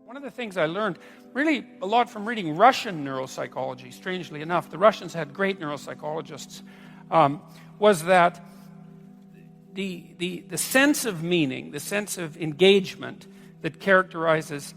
One of the things I learned really a lot from reading Russian neuropsychology, strangely enough, the Russians had great neuropsychologists, was that the sense of meaning, the sense of engagement that characterizes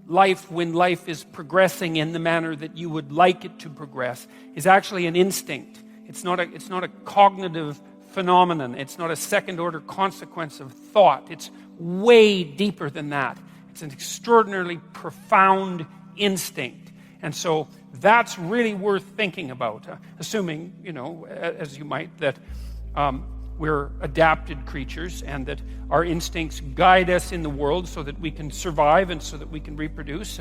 life when life is progressing in the manner that you would like it to progress is actually an instinct. It's not a cognitive phenomenon. It's not a second-order consequence of thought. It's way deeper than that. It's an extraordinarily profound instinct. And so that's really worth thinking about, assuming, as you might, that we're adapted creatures and that our instincts guide us in the world so that we can survive and so that we can reproduce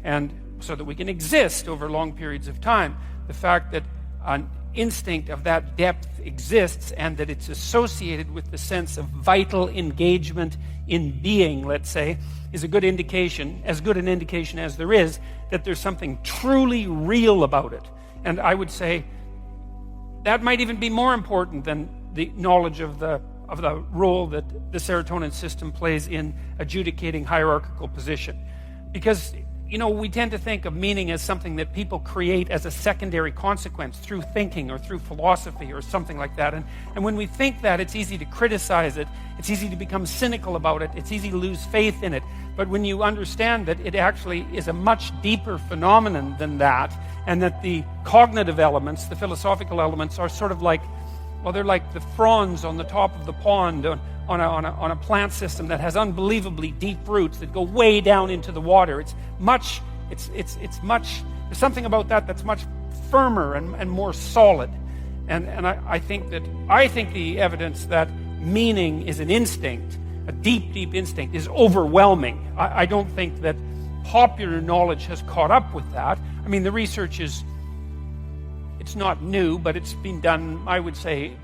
and so that we can exist over long periods of time. The fact that an instinct of that depth exists and that it's associated with the sense of vital engagement in being, let's say, is a good indication, as good an indication as there is, that there's something truly real about it. And I would say that might even be more important than the knowledge of the role that the serotonin system plays in adjudicating hierarchical position. Because we tend to think of meaning as something that people create as a secondary consequence through thinking or through philosophy or something like that. And when we think that, it's easy to criticize it. It's easy to become cynical about it. It's easy to lose faith in it. But when you understand that it actually is a much deeper phenomenon than that, and that the cognitive elements, the philosophical elements, are sort of like, well, they're like the fronds on the top of the pond on a plant system that has unbelievably deep roots that go way down into the water. There's something about that that's much firmer and more solid. And I think the evidence that meaning is an instinct, a deep, deep instinct, is overwhelming. I don't think that popular knowledge has caught up with that. I mean, the research it's not new, but it's been done, I would say,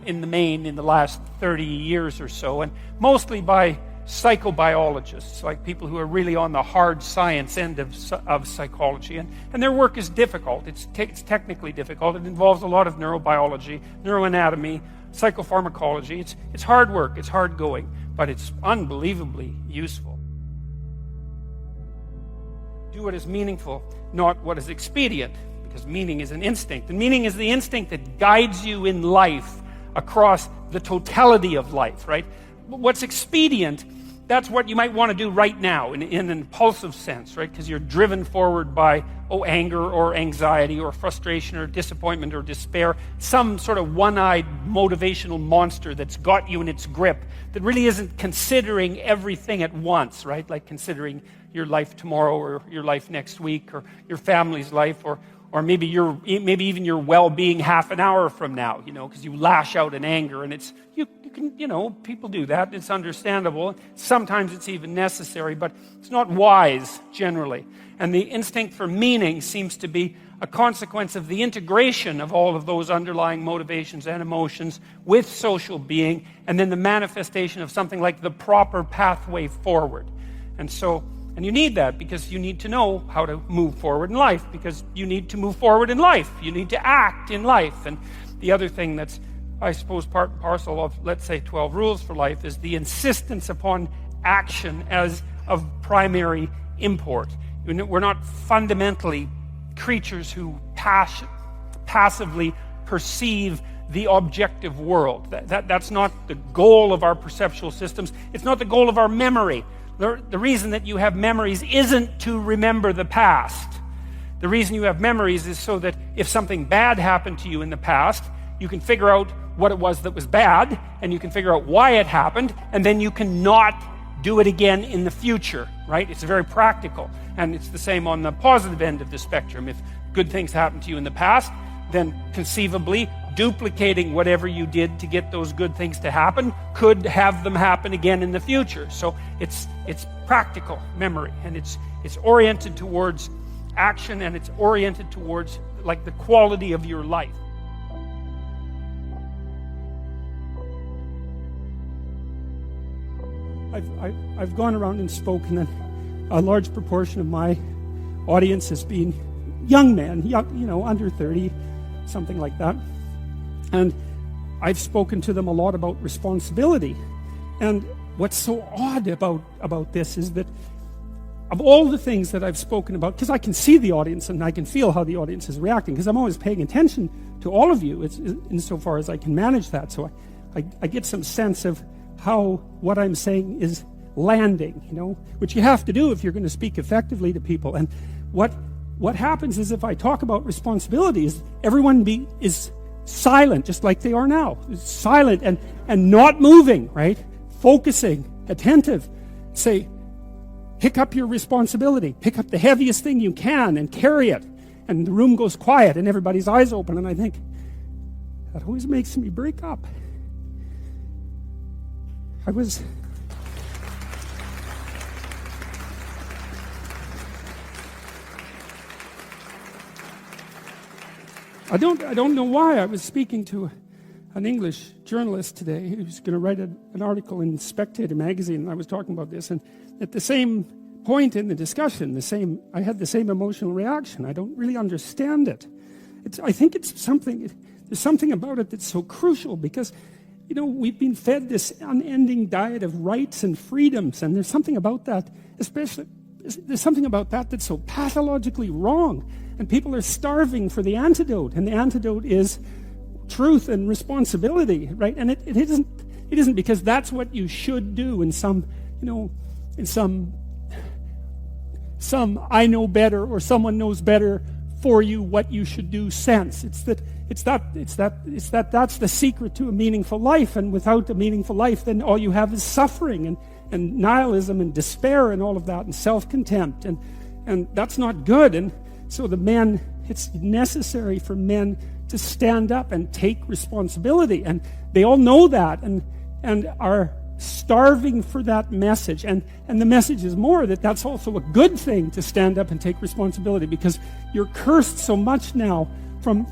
in the main in the last 30 years or so, and mostly by psychobiologists, like people who are really on the hard science end of psychology. And their work is difficult. It's technically difficult. It involves a lot of neurobiology, neuroanatomy, psychopharmacology. It's hard work. It's hard going, but it's unbelievably useful. Do what is meaningful, not what is expedient. Because meaning is an instinct. And meaning is the instinct that guides you in life across the totality of life, right? What's expedient, that's what you might want to do right now in an impulsive sense, right? Because you're driven forward by, anger or anxiety or frustration or disappointment or despair, some sort of one-eyed motivational monster that's got you in its grip that really isn't considering everything at once, right? Like considering your life tomorrow or your life next week or your family's life or maybe even your well-being half an hour from now, because you lash out in anger, and you can, people do that. It's understandable. Sometimes it's even necessary, but it's not wise generally. And the instinct for meaning seems to be a consequence of the integration of all of those underlying motivations and emotions with social being, and then the manifestation of something like the proper pathway forward. And you need that because you need to know how to move forward in life, because you need to move forward in life. You need to act in life. And the other thing that's, I suppose, part and parcel of, let's say, 12 rules for life is the insistence upon action as of primary import. We're not fundamentally creatures who passively perceive the objective world. That's not the goal of our perceptual systems. It's not the goal of our memory. The reason that you have memories isn't to remember the past. The reason you have memories is so that if something bad happened to you in the past, you can figure out what it was that was bad, and you can figure out why it happened, and then you can not do it again in the future, right? It's very practical. And it's the same on the positive end of the spectrum. If good things happened to you in the past, then conceivably duplicating whatever you did to get those good things to happen could have them happen again in the future. So it's practical memory, and it's oriented towards action, and it's oriented towards like the quality of your life. I've gone around and spoken, and a large proportion of my audience has been young men, under 30, something like that. And I've spoken to them a lot about responsibility. And what's so odd about this is that of all the things that I've spoken about, because I can see the audience and I can feel how the audience is reacting, because I'm always paying attention to all of you, insofar as I can manage that. So I get some sense of how what I'm saying is landing, which you have to do if you're going to speak effectively to people. And what happens is, if I talk about responsibilities, everyone is silent, just like they are now. It's silent and not moving, right? Focusing, attentive. Say, pick up your responsibility. Pick up the heaviest thing you can and carry it. And the room goes quiet and everybody's eyes open. And I think, that always makes me break up. I don't know why. I was speaking to an English journalist today who was going to write an article in Spectator magazine, and I was talking about this, and at the same point in the discussion, I had the same emotional reaction. I don't really understand it. I think there's something about it that's so crucial, because we've been fed this unending diet of rights and freedoms, and there's something about that, there's something about that that's so pathologically wrong. And people are starving for the antidote, and the antidote is truth and responsibility, right? And it isn't because that's what you should do in some I know better, or someone knows better for you what you should do sense. That's the secret to a meaningful life. And without a meaningful life, then all you have is suffering and nihilism and despair and all of that, and self-contempt, and that's not good. And so it's necessary for men to stand up and take responsibility, and they all know that, and are starving for that message. And the message is more that that's also a good thing, to stand up and take responsibility, because you're cursed so much now from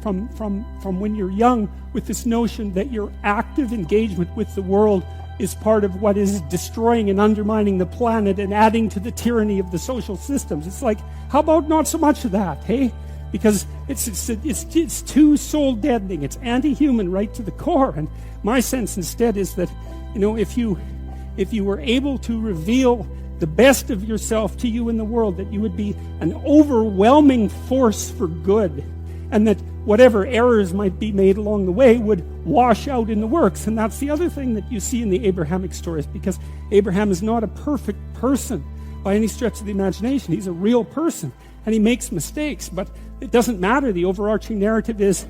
when you're young with this notion that your active engagement with the world is part of what is destroying and undermining the planet and adding to the tyranny of the social systems. It's like, how about not so much of that, hey? Because it's too soul deadening. It's anti-human right to the core. And my sense instead is that, if you were able to reveal the best of yourself to you in the world, that you would be an overwhelming force for good, and that whatever errors might be made along the way would wash out in the works. And that's the other thing that you see in the Abrahamic stories, because Abraham is not a perfect person by any stretch of the imagination. He's a real person, and he makes mistakes, but it doesn't matter. The overarching narrative is,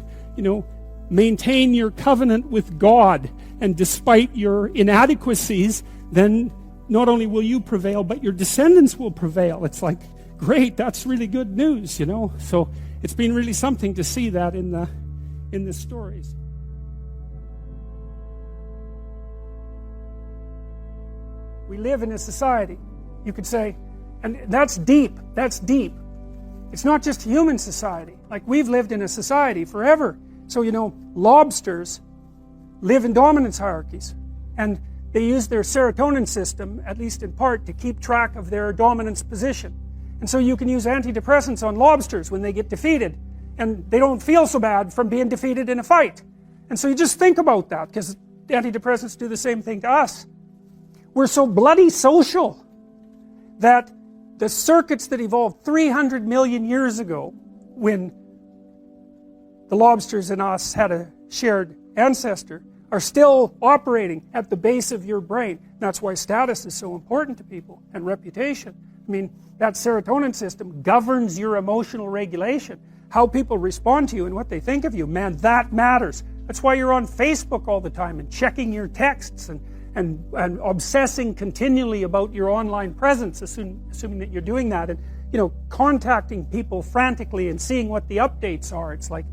maintain your covenant with God, and despite your inadequacies, then not only will you prevail, but your descendants will prevail. It's like, great, that's really good news, So it's been really something to see that in the stories. We live in a society, you could say, and that's deep. It's not just human society. Like, we've lived in a society forever. So, lobsters live in dominance hierarchies, and they use their serotonin system, at least in part, to keep track of their dominance position. And so you can use antidepressants on lobsters when they get defeated, and they don't feel so bad from being defeated in a fight. And so you just think about that, because antidepressants do the same thing to us. We're so bloody social that the circuits that evolved 300 million years ago, when the lobsters and us had a shared ancestor, are still operating at the base of your brain. That's why status is so important to people, and reputation. I mean, that serotonin system governs your emotional regulation. How people respond to you and what they think of you, man, that matters. That's why you're on Facebook all the time and checking your texts and obsessing continually about your online presence, assuming that you're doing that, and contacting people frantically and seeing what the updates are. It's like,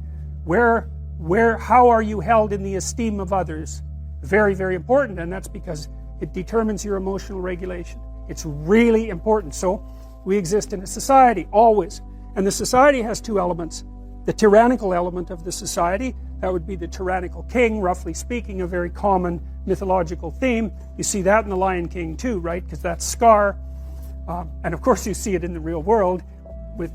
how are you held in the esteem of others? Very, very important, and that's because it determines your emotional regulation. It's really important. So we exist in a society, always. And the society has two elements. The tyrannical element of the society, that would be the tyrannical king, roughly speaking, a very common mythological theme. You see that in The Lion King too, right? Because that's Scar. And of course you see it in the real world with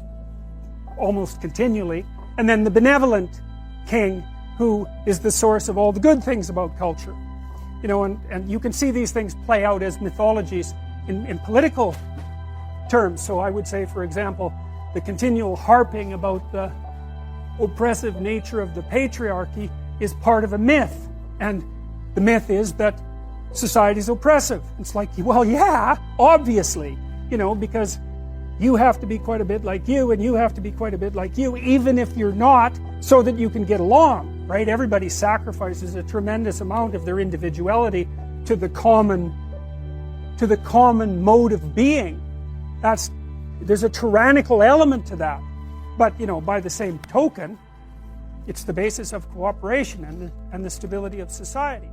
almost continually. And then the benevolent king, who is the source of all the good things about culture. And you can see these things play out as mythologies in political terms. So I would say, for example, the continual harping about the oppressive nature of the patriarchy is part of a myth. And the myth is that society is oppressive. It's like, well, yeah, obviously, because you have to be quite a bit like you, and you have to be quite a bit like you, even if you're not, so that you can get along, right? Everybody sacrifices a tremendous amount of their individuality to the common mode of being. There's a tyrannical element to that. But, by the same token, it's the basis of cooperation and the stability of society.